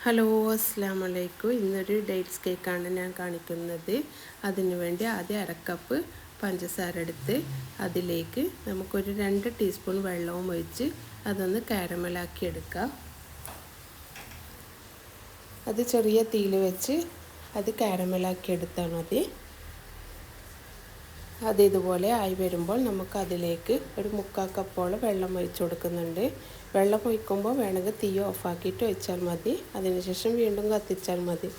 Hello അസ്സലാമു അലൈക്കും. ഇന്നൊരു ഡേറ്റ്സ് കേക്കാണ് ഞാൻ കാണിക്കുന്നത്. അതിനു വേണ്ടി ആദ്യം അരക്കപ്പ് പഞ്ചസാര എടുത്ത് അതിലേക്ക് നമുക്കൊരു 2 ടീസ്പൂൺ വെള്ളവും ഒഴിച്ച് അതൊന്ന് കാരമലാക്കി എടുക്കാം. അത് ചെറിയ തീയിൽ വെച്ച് അത് കാരമലാക്കി എടുത്താൽ മതി. അത് ഇതുപോലെ ആയി വരുമ്പോൾ നമുക്ക് അതിലേക്ക് ഒരു 3/4 കപ്പോളം വെള്ളം ഒഴിച്ചു കൊടുക്കുന്നുണ്ട്. വെള്ളം ഒഴിക്കുമ്പോൾ വേണമെങ്കിൽ തീ ഓഫാക്കിയിട്ട് ഒഴിച്ചാൽ മതി. അതിനുശേഷം വീണ്ടും കത്തിച്ചാൽ മതി.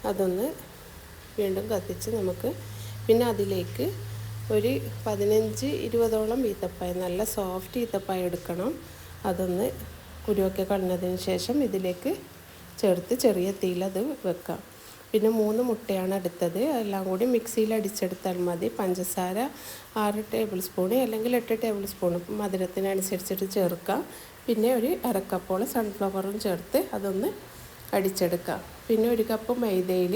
അതൊന്ന് വീണ്ടും കത്തിച്ച് നമുക്ക് പിന്നെ അതിലേക്ക് ഒരു 15-20ഓളം ഈത്തപ്പഴം, നല്ല സോഫ്റ്റ് ഈത്തപ്പഴം എടുക്കണം. അതൊന്ന് കുരുവൊക്കെ കളഞ്ഞതിന് ശേഷം ഇതിലേക്ക് ചേർത്ത് ചെറിയ തീയിൽ അത് വെക്കാം. പിന്നെ 3 മുട്ടയാണ് എടുത്തത്. എല്ലാം കൂടി മിക്സിയിൽ അടിച്ചെടുത്താൽ മതി. പഞ്ചസാര 6 ടേബിൾ സ്പൂൺ അല്ലെങ്കിൽ 8 ടേബിൾ സ്പൂൺ മധുരത്തിനനുസരിച്ചിട്ട് ചേർക്കാം. പിന്നെ ഒരു അരക്കപ്പോളം സൺഫ്ലവറും ചേർത്ത് അതൊന്ന് അടിച്ചെടുക്കാം. പിന്നെ 1 കപ്പ് മൈദയിൽ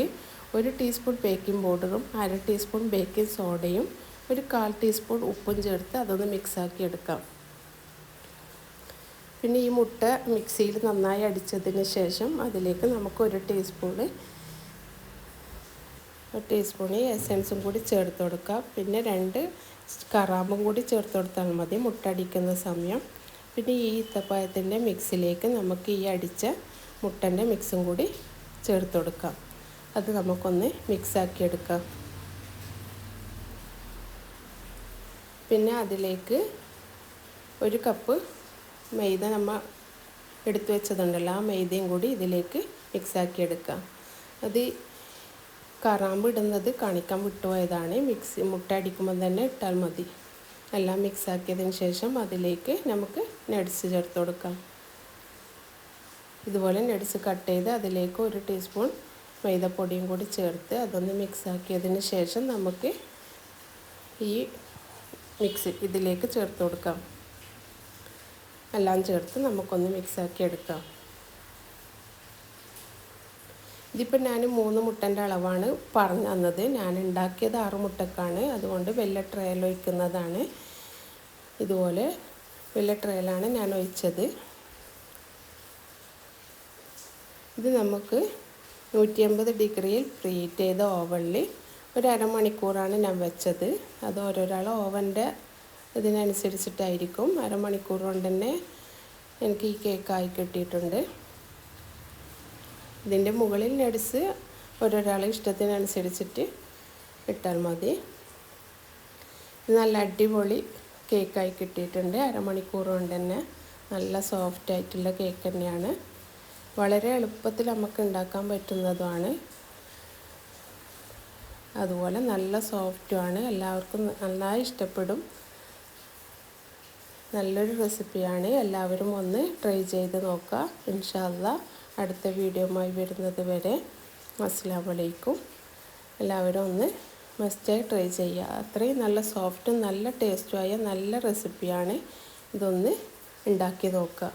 1 ടീസ്പൂൺ ബേക്കിംഗ് പൗഡറും 1/2 ടീസ്പൂൺ ബേക്കിംഗ് സോഡയും 1/4 ടീസ്പൂൺ ഉപ്പും ചേർത്ത് അതൊന്ന് മിക്സാക്കി എടുക്കാം. പിന്നെ ഈ മുട്ട മിക്സിയിൽ നന്നായി അടിച്ചതിന് ശേഷം അതിലേക്ക് നമുക്ക് 1 ടീസ്പൂൺ എസൻസും കൂടി ചേർത്ത് കൊടുക്കാം. പിന്നെ 2 കറാമ്പും കൂടി ചേർത്ത് കൊടുത്താൽ മതി മുട്ട അടിക്കുന്ന സമയം. പിന്നെ ഈ ഈത്തപ്പഴത്തിൻ്റെ മിക്സിലേക്ക് നമുക്ക് ഈ അടിച്ച മുട്ടൻ്റെ മിക്സും കൂടി ചേർത്ത് കൊടുക്കാം. അത് നമുക്കൊന്ന് മിക്സാക്കി എടുക്കാം. പിന്നെ അതിലേക്ക് 1 കപ്പ് മൈദ നമ്മൾ എടുത്തു വെച്ചതുണ്ടല്ലോ, ആ മൈദയും കൂടി ഇതിലേക്ക് മിക്സാക്കി എടുക്കാം. അത് കറാമ്പ് ഇടുന്നത് കാണിക്കാൻ വിട്ടുപോയതാണ്. മുട്ട അടിക്കുമ്പോൾ തന്നെ ഇട്ടാൽ മതി. എല്ലാം മിക്സാക്കിയതിന് ശേഷം അതിലേക്ക് നമുക്ക് നട്ട്സ് ചേർത്ത് കൊടുക്കാം. ഇതുപോലെ നട്ട്സ് കട്ട് ചെയ്ത് അതിലേക്ക് 1 ടീസ്പൂൺ മൈദപ്പൊടിയും കൂടി ചേർത്ത് അതൊന്ന് മിക്സാക്കിയതിന് ശേഷം നമുക്ക് ഈ മിക്സ് ഇതിലേക്ക് ചേർത്ത് കൊടുക്കാം. എല്ലാം ചേർത്ത് നമുക്കൊന്ന് മിക്സാക്കി എടുക്കാം. ഇതിപ്പോൾ ഞാൻ 3 മുട്ടൻ്റെ അളവാണ് പറഞ്ഞു തന്നത്. ഞാൻ ഉണ്ടാക്കിയത് 6 മുട്ടക്കാണ്. അതുകൊണ്ട് വലിയ ട്രേയിൽ ഒഴിക്കുന്നതാണ്. ഇതുപോലെ വലിയ ട്രേയിലാണ് ഞാൻ ഒഴിച്ചത്. ഇത് നമുക്ക് 180 ഡിഗ്രിയിൽ പ്രീഹീറ്റ് ചെയ്ത ഓവനിൽ ഒരു അരമണിക്കൂറാണ് ഞാൻ വെച്ചത്. അത് ഓരോരാൾ ഓവൻ്റെ ഇതിനനുസരിച്ചിട്ടായിരിക്കും. അരമണിക്കൂർ കൊണ്ട് തന്നെ എനിക്ക് ഈ കേക്കായി കിട്ടിയിട്ടുണ്ട്. ഇതിൻ്റെ മുകളിൽ നട്ട്സ് ഓരോരാളെ ഇഷ്ടത്തിനനുസരിച്ചിട്ട് ഇട്ടാൽ മതി. ഇത് നല്ല അടിപൊളി കേക്കായി കിട്ടിയിട്ടുണ്ട്. അരമണിക്കൂർ കൊണ്ട് തന്നെ നല്ല സോഫ്റ്റ് ആയിട്ടുള്ള കേക്ക് തന്നെയാണ്. വളരെ എളുപ്പത്തിൽ നമുക്ക് ഉണ്ടാക്കാൻ പറ്റുന്നതുമാണ്. അതുപോലെ നല്ല സോഫ്റ്റുമാണ്. എല്ലാവർക്കും നന്നായി ഇഷ്ടപ്പെടും. നല്ലൊരു റെസിപ്പിയാണ്. എല്ലാവരും ഒന്ന് ട്രൈ ചെയ്ത് നോക്കുക. ഇൻഷാ അല്ലാഹ് അടുത്ത വീഡിയോയുമായി വരുന്നത് വരെ അസ്സലാമു അലൈക്കും. എല്ലാവരും ഒന്ന് മസ്റ്റായി ട്രൈ ചെയ്യുക. അത്രയും നല്ല സോഫ്റ്റും നല്ല ടേസ്റ്റുമായ നല്ല റെസിപ്പിയാണ്. ഇതൊന്ന് ഉണ്ടാക്കി നോക്കുക.